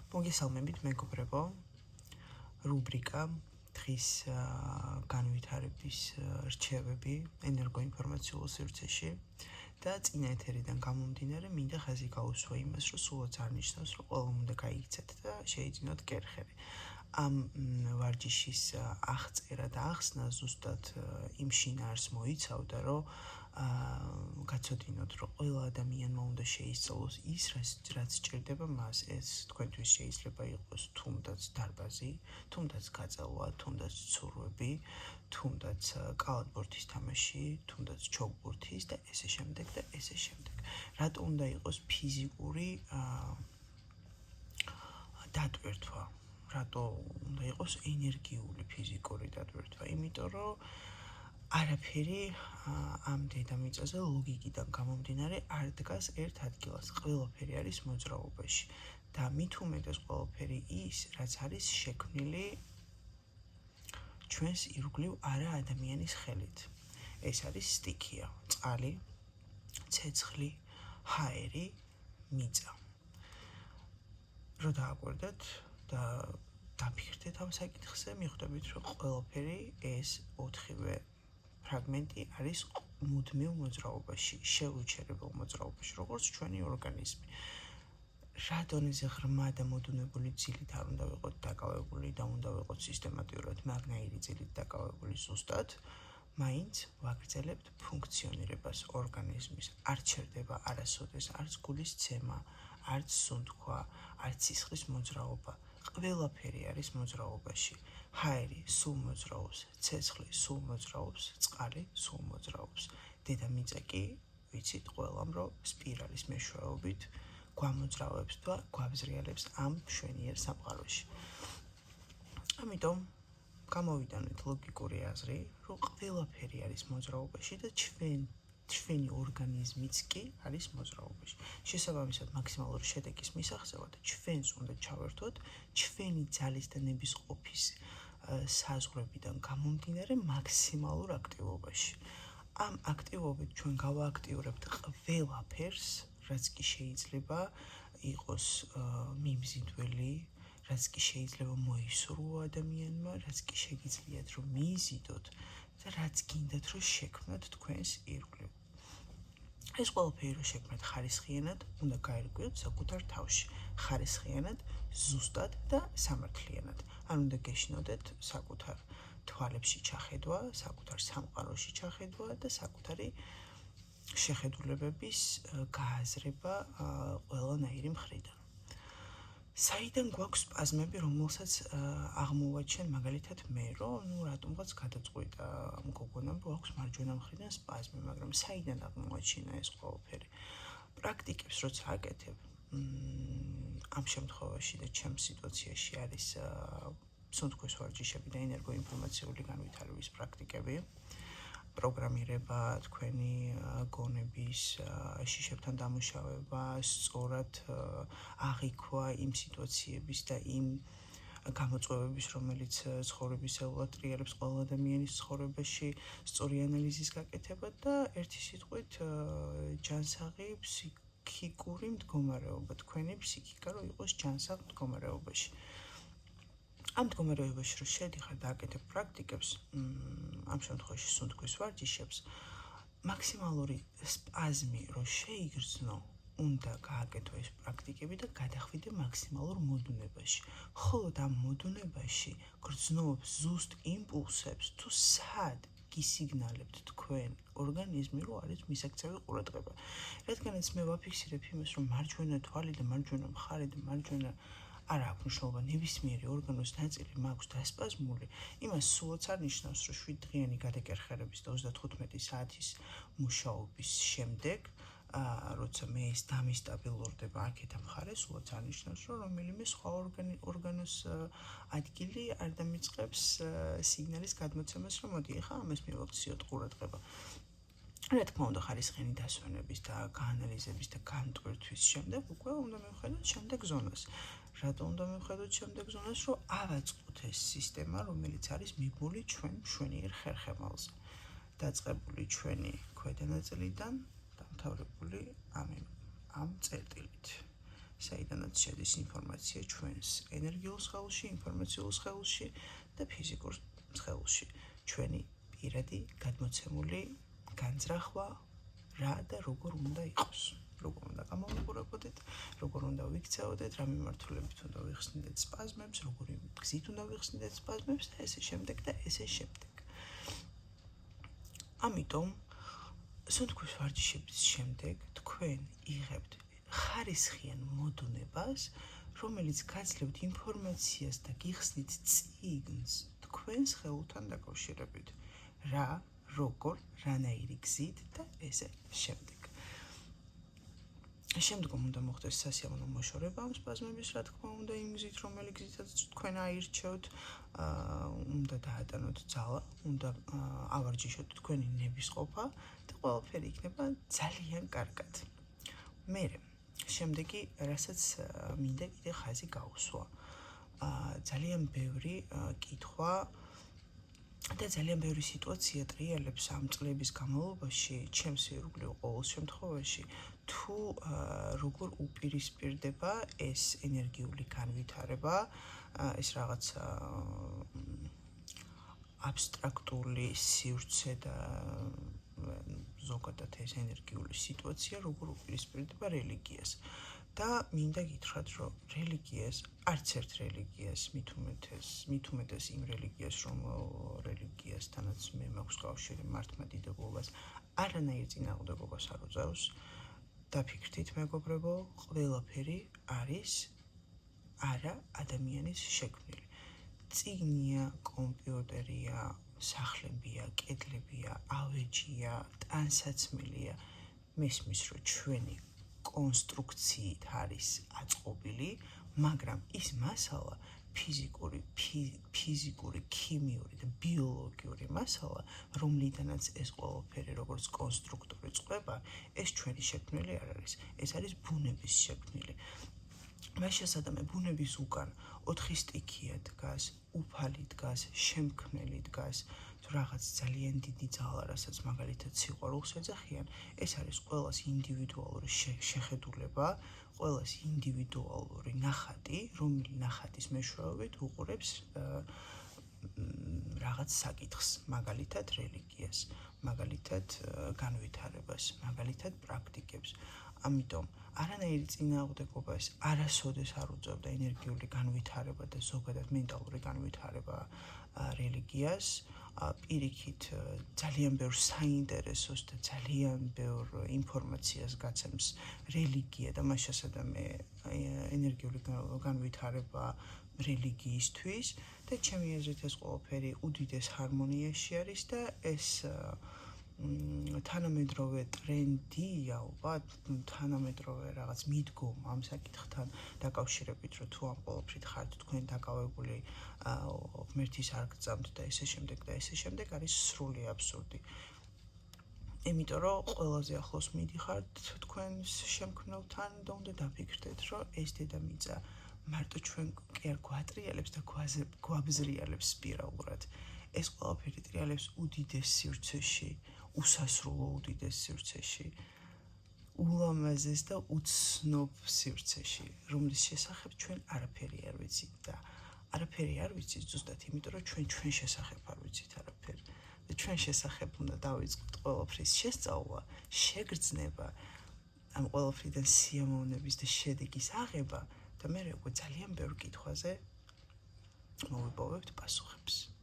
მოგესალმებით მეგობრებო, რუბრიკა დღის განვითარების რჩევები ენერგოინფორმაციულ სივრცეში და წინა ეთერიდან გამომდინარე მინდა ხაზი გაუსვა იმას, რომ სულაც არ ნიშნავს, რომ ყველამ უნდა გაიქცეთ და შეიძინოთ კერხები. ამ ვარჯიშის აღწერა და ახსნა ზუსტად იმ შინაარს მოიცავდა, რომ გაცოდინოთ, რომ ყველა ადამიანმა უნდა შეისწავლოს ის, რაც სჭირდება მას. ეს თქვენთვის შეიძლება იყოს თუნდაც დარბაზი, თუნდაც გაწელვა, თუნდაც ცურვები, თუნდაც კალათბურთის თამაში, თუნდაც ჩოგბურთის და ესე შემდეგ და ესე შემდეგ. რატო უნდა იყოს ფიზიკური დატვირთვა? რატო უნდა იყოს ენერგიული ფიზიკური დატვირთვა? იმიტომ რომ არაფერი ამ დედამიწაზე ლოგიკიდან გამომდინარე არ დგას ერთ ადგილას. ყველაფერი არის მოძრაობაში და მით უმეტეს ყველაფერი ის, რაც არის შექმნილი ჩვენს ირგვლივ არა ადამიანის ხელით. ეს არის სტიქია, წყალი, ცეცხლი, ჰაერი, მიწა. რო დააკვირდეთ და დაფიქრდეთ ამ საკითხზე, მიხვდებით, რომ ყველაფერი ეს ოთხივე ფრაგმენტი არის მუდმივ მოძრაობაში, შეუჩერებელ მოძრაობაში, როგორც ჩვენი ორგანიზმი. რა დონეზე ღრმა და მოდუნებული ძილით არ უნდა ვიყოთ დაკავებული და უნდა ვიყოთ სისტემატურად მაგნაირი ძილით დაკავებული ზუსტად, მაინც ვაგრძელებთ ფუნქციონირებას ორგანიზმის. არ ჩერდება არასოდეს არც გულის ცემა, არც სუნთქვა, არც სისხლის მოძრაობა. ყველაფერი არის მოძრაობაში. ჰაერი სულ მოძრაობს, ცეცხლი სულ მოძრაობს, წყალი სულ მოძრაობს. დედამიწა კი ვიცით ყველამ, რომ სპირალის მეშვეობით გვამოძრავებს და გვაბზრიალებს ამ მშვენიერ სამყაროში. ამიტომ გამოვიტანეთ ლოგიკური აზრი, რომ ყველაფერი არის მოძრაობაში და ჩვენი ორგანიზმიც კი არის მოძრაობაში. შესაბამისად, მაქსიმალური შედეგის მისაღწევად ჩვენს უნდა ჩავერთოთ ჩვენი ძალის და ნებისყოფის საზღვრებიდან გამომდინარე მაქსიმალურ აქტივობაში. ამ აქტივობით ჩვენ გავააქტიურებთ ყველაფერს, რაც კი შეიძლება იყოს მიმზიდველი, რაც კი შეიძლება მოისურვო ადამიანმა, რაც კი შეგიძლიათ რომ მიიზიდოთ და რაც გინდათ რომ შექმნათ თქვენს ირგვლივ. ეს ყველაფერი რომ შექმნათ ხარისხიანად, უნდა გაერკვიოთ საკუთარ თავში. ხარისხიანად, ზუსტად და სამართლიანად. არ უნდა გეშინოდეთ საკუთარ თვალებში ჩახედვა, საკუთარ სამყაროში ჩახედვა და საკუთარი შეხედულებების გააზრება ყველანაირი მხრიდან. საიდან გვაქვს სპაზმები, რომელსაც აღმოვაჩენ მაგალითად მე, რომ რატომღაც გადაწყვიტა მგოგონამ, რომ აქვს მარჯვენა მხრიდან სპაზმი, მაგრამ საიდან აღმოვაჩინა ეს ყველაფერი? პრაქტიკებს როცა აკეთებ, ამ შემთხვევაში და ჩემს სიტუაციაში არის სუნთქვის ვარჯიშები და ენერგოინფორმაციული განვითარების პრაქტიკები, პროგრამირება, თქვენი გონების შიშებთან დამუშავება, სწორად აღიქვა იმ სიტუაციების და იმ გამოწვევების, რომელიც ცხოვრებისეულად ტრიალებს ყველა ადამიანის ცხოვრებაში, სწორი ანალიზის გაკეთება და ერთი სიტყვით ჯანსაღი ფსიქიკური მდგომარეობა, თქვენი ფსიქიკა რომ იყოს ჯანსაღ მდგომარეობაში. ამ მდგომარეობაში რომ შედიხარ და აკეთებ პრაქტიკებს, ამ შემთხვევაში სუნთქვის ვარჯიშებს, მაქსიმალური სპაზმი რომ შეიგრძნო, უნდა გააკეთო ეს პრაქტიკები და გადახვიდე მაქსიმალურ მოდუნებაში. ხოლო ამ მოდუნებაში გრძნობს ზუსტ იმპულსებს თუ სად გისიგნალებთ თქვენ ორგანიზმი, რომ არის მისაქცევი ყურადღება. რადგანაც მე ვაფიქსირებ იმას, რომ მარჯვენა თვალი და მარჯვენა მხარე და მარჯვენა არ აქვს მნიშვნელობა, ნებისმიერი ორგანოს ნაწილი მაქვს დასპაზმული, იმას სულაც არ ნიშნავს, რომ 7 დღიანი გადაკერხერების და 35 საათის მუშაობის შემდეგ, როცა მე ეს დამისტაბილურდება აქეთ ამ მხარეს, სულაც არ ნიშნავს, რომ რომელიმე სხვა ორგანოს ადგილი არ დამიწყებს სიგნალის გადმოცემას, რომ მოდი, ახლა ამას მივაქციოთ ყურადღება. რა თქმა უნდა, ხარისხიანი დასვენების და გაანალიზების და განტვირთვის შემდეგ უკვე უნდა მივხედოთ შემდეგ ზონას. რატო უნდა მივხედოთ შემდეგ ზონას, რომ ავაწყოთ ეს სისტემა, რომელიც არის მიბმული ჩვენ მშვენიერ ხერხემალზე, დაწყებული ჩვენი ქვედა ნაწილიდან, დამთავრებული ამ წერტილით. საიდანაც შედის ინფორმაცია ჩვენს ენერგიულ სხეულში, ინფორმაციულ სხეულში და ფიზიკურ სხეულში. ჩვენი პირადი გადმოცემული განზრახვა რა და როგორ უნდა იყოს. როგორ უნდა გამოვიყურებოდეთ, როგორ უნდა ვიქცეოდეთ, რა მიმართულებით უნდა ვიხსნიდეთ სპაზმებს, როგორი გზით უნდა ვიხსნიდეთ სპაზმებს და ესე შემდეგ და ესე შემდეგ. ამიტომ სუნთქვის ვარჯიშების შემდეგ თქვენ იღებთ ხარისხიან მოდუნებას, რომელიც გაძლევთ ინფორმაციას და გიხსნით წიგნს თქვენს სხეულთან დაკავშირებით. რა, როგორ, რანაირი გზით და ესე შემდეგ. შემდგომ უნდა მოხდეს სასიამოვნო მოშორება ამ სპაზმების, რა თქმა უნდა, იმ გზით, რომელი გზითაც თქვენ აირჩევთ, უნდა დაატანოთ ძალა, უნდა ავარჯიშოთ თქვენი ნებისყოფა და ყველაფერი იქნება ძალიან კარგად. მერე, შემდეგი, რასაც მინდა კიდე ხაზი გაუსვა. ძალიან ბევრი კითხვა და ძალიან ბევრი სიტუაცია ტრიალებს ამ წლების განმავლობაში, ჩემს ირგვლივ ყოველ შემთხვევაში, თუ როგორ უპირისპირდება ეს ენერგიული განვითარება, ეს რაღაც აბსტრაქტული სივრცე და ზოგადად ეს ენერგიული სიტუაცია როგორ უპირისპირდება რელიგიას. და მინდა გითხრათ, რომ რელიგიას, არც ერთ რელიგიას, მით უმეტეს იმ რელიგიას, რომ რელიგიასთანაც მე მაქვს კავშირი მართლმადიდებლობას, არანაირ წინააღმდეგობას არ უწევს. დაფიქრდით, მეგობრებო, ყველაფერი არის არა ადამიანის შექმნილი. წიგნია, კომპიუტერია, სახლებია, კედლებია, ავეჯია, ტანსაცმელია, მესმის, რომ ჩვენი კონსტრუქციით არის აწყობილი, მაგრამ ის მასალა ფიზიკური, ქიმიური და ბიოლოგიური მასალა, რომლიდანაც ეს ყველაფერი როგორც კონსტრუქტორი წყდება, ეს ჩვენი შექმნილი არ არის. ეს არის ბუნების შექმნილი. მას შესაბამისად, ბუნების უკან 4 სტიქია დგას, უფალი დგას, შემქმნელი დგას, თუ რაღაც ძალიან დიდი ძალა, რასაც მაგალითად სიყვარულს ეძახიან, ეს არის ყველას ინდივიდუალური შეხედულება, ყველას ინდივიდუალური ნახატი, რომელი ნახატის მეშვეობით უყურებს რაღაც საკითხს, მაგალითად რელიგიას, მაგალითად განვითარებას, მაგალითად პრაქტიკებს. ამიტომ არანაირი წინააღმდეგობა ეს არასოდეს არ უწევდა ენერგიული განვითარება და ზოგადად მენტალური განვითარება რელიგიას. პირიქით ძალიან ბევრ საინტერესოს და ძალიან ბევრ ინფორმაციას გაცემს რელიგია და მას შესაბამე ენერგიული განვითარება რელიგიისთვის და ჩემი აზრით ეს ყველაფერი უდიდეს ჰარმონიაში არის და ეს თანამედროვე ტრენდი ალბათ, თანამედროვე რაღაც მიდგომა ამ საკითხთან დაკავშირებით, რომ თუ ამ ყველაფრით ხართ თქვენ დაკავებული, ღმერთის არ გწამთ და ესე შემდეგ არის სრული აბსურდი. იმიტომ რომ ყველაზე ახლოს მიდიხართ თქვენს შემქმნელთან და უნდა დაფიქრდეთ, რომ ეს დედამიწა მარტო ჩვენ კი არ გვატრიალებს და გვაბზრიალებს სპირალურად. ეს ყველაფერი ტრიალებს უდიდეს სივრცეში, უსასრულო უდიდეს სივრცეში, ულამაზეს და უცნობ სივრცეში, რომლის შესახებ ჩვენ არაფერი არ ვიცით და არაფერი არ ვიცით ზუსტად იმიტომ, რომ ჩვენ შესახებ არ ვიცით არაფერი. და ჩვენ შესახებ უნდა დავიწყოთ ყველაფრის შესწავლა, შეგრძნება, ამ ყველაფრიდან სიამოვნების და შედეგის აღება და მე უკვე ძალიან ბევრ კითხვაზე მოვიპოვებთ პასუხებს.